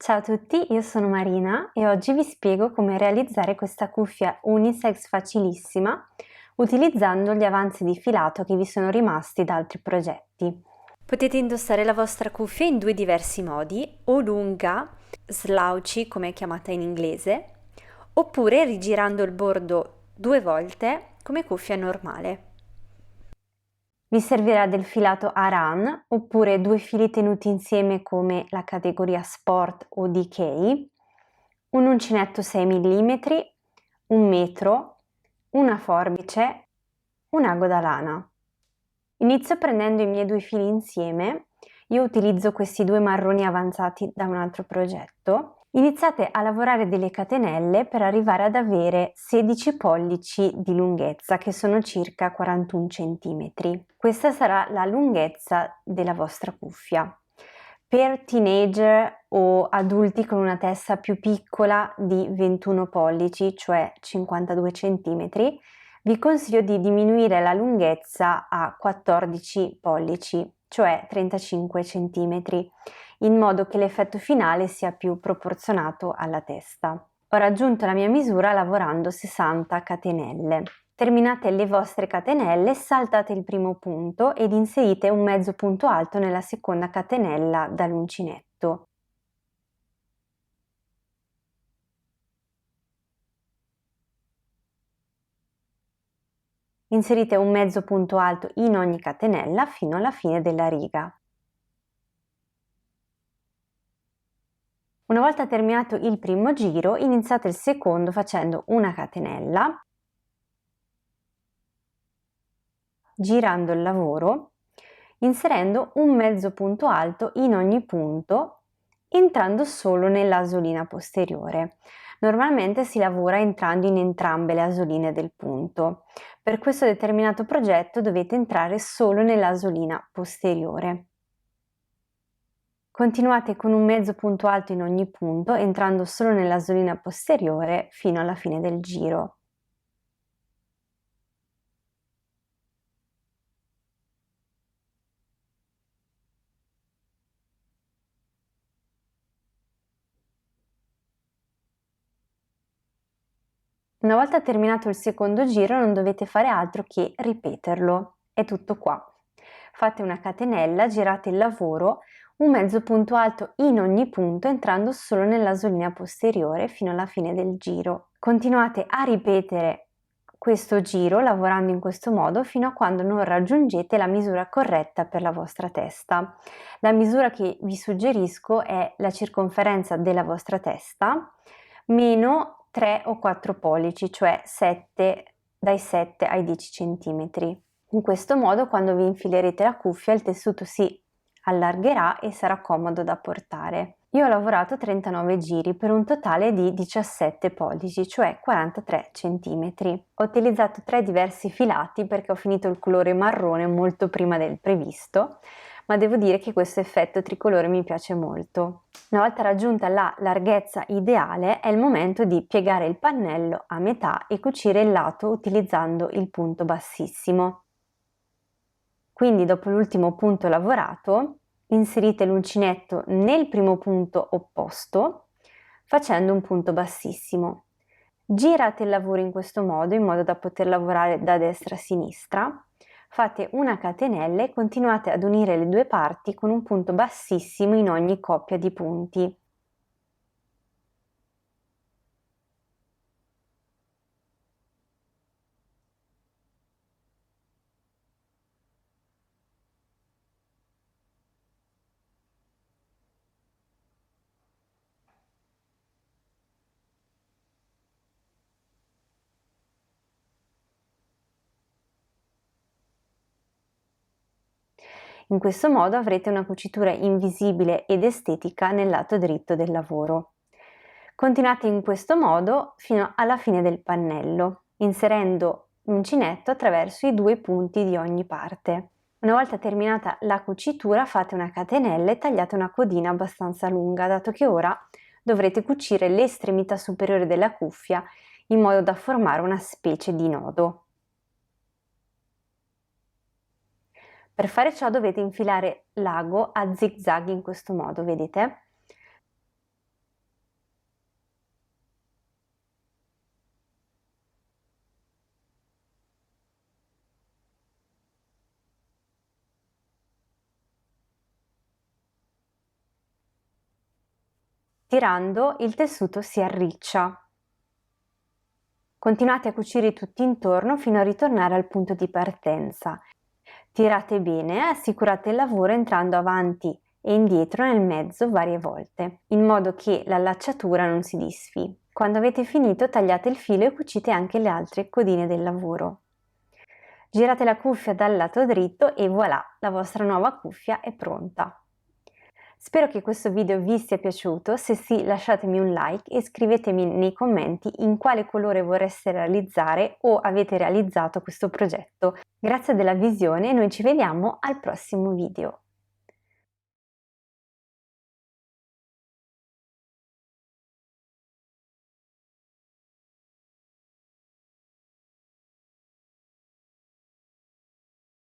Ciao a tutti, io sono Marina e oggi vi spiego come realizzare questa cuffia unisex facilissima utilizzando gli avanzi di filato che vi sono rimasti da altri progetti. Potete indossare la vostra cuffia in due diversi modi, o lunga, slouchy come è chiamata in inglese, oppure rigirando il bordo 2 volte come cuffia normale. Vi servirà del filato Aran oppure 2 fili tenuti insieme come la categoria Sport o DK, un uncinetto 6 mm, un metro, una forbice, un ago da lana. Inizio prendendo i miei 2 fili insieme. Io utilizzo questi 2 marroni avanzati da un altro progetto. Iniziate a lavorare delle catenelle per arrivare ad avere 16 pollici di lunghezza, che sono circa 41 cm. Questa sarà la lunghezza della vostra cuffia. Per teenager o adulti con una testa più piccola di 21 pollici, cioè 52 cm, vi consiglio di diminuire la lunghezza a 14 pollici, cioè 35 cm, in modo che l'effetto finale sia più proporzionato alla testa. Ho raggiunto la mia misura lavorando 60 catenelle. Terminate le vostre catenelle, saltate il primo punto ed inserite un mezzo punto alto nella seconda catenella dall'uncinetto. Inserite un mezzo punto alto in ogni catenella fino alla fine della riga. Una volta terminato il primo giro, iniziate il secondo facendo una catenella, girando il lavoro, inserendo un mezzo punto alto in ogni punto, entrando solo nell'asolina posteriore. Normalmente si lavora entrando in entrambe le asoline del punto. Per questo determinato progetto dovete entrare solo nell'asolina posteriore. Continuate con un mezzo punto alto in ogni punto, entrando solo nell'asolina posteriore fino alla fine del giro. Una volta terminato il secondo giro non dovete fare altro che ripeterlo. È tutto qua. Fate una catenella, girate il lavoro, un mezzo punto alto in ogni punto, entrando solo nell'asolina posteriore fino alla fine del giro. Continuate a ripetere questo giro lavorando in questo modo fino a quando non raggiungete la misura corretta per la vostra testa. La misura che vi suggerisco è la circonferenza della vostra testa meno 3 o 4 pollici, cioè 7, dai 7 ai 10 cm. In questo modo, quando vi infilerete la cuffia, il tessuto si allargherà e sarà comodo da portare. Io ho lavorato 39 giri per un totale di 17 pollici, cioè 43 cm. Ho utilizzato 3 diversi filati perché ho finito il colore marrone molto prima del previsto, ma devo dire che questo effetto tricolore mi piace molto. Una volta raggiunta la larghezza ideale è il momento di piegare il pannello a metà e cucire il lato utilizzando il punto bassissimo. Quindi dopo l'ultimo punto lavorato inserite l'uncinetto nel primo punto opposto facendo un punto bassissimo. Girate il lavoro in questo modo in modo da poter lavorare da destra a sinistra. Fate una catenella e continuate ad unire le due parti con un punto bassissimo in ogni coppia di punti. In questo modo avrete una cucitura invisibile ed estetica nel lato dritto del lavoro. Continuate in questo modo fino alla fine del pannello, inserendo l'uncinetto attraverso i 2 punti di ogni parte. Una volta terminata la cucitura fate una catenella e tagliate una codina abbastanza lunga, dato che ora dovrete cucire l'estremità superiore della cuffia in modo da formare una specie di nodo. Per fare ciò dovete infilare l'ago a zig zag in questo modo, vedete? Tirando, il tessuto si arriccia. Continuate a cucire tutto intorno fino a ritornare al punto di partenza. Tirate bene e assicurate il lavoro entrando avanti e indietro nel mezzo varie volte, in modo che l'allacciatura non si disfi. Quando avete finito tagliate il filo e cucite anche le altre codine del lavoro. Girate la cuffia dal lato dritto e voilà, la vostra nuova cuffia è pronta. Spero che questo video vi sia piaciuto, se sì lasciatemi un like e scrivetemi nei commenti in quale colore vorreste realizzare o avete realizzato questo progetto. Grazie della visione e noi ci vediamo al prossimo video.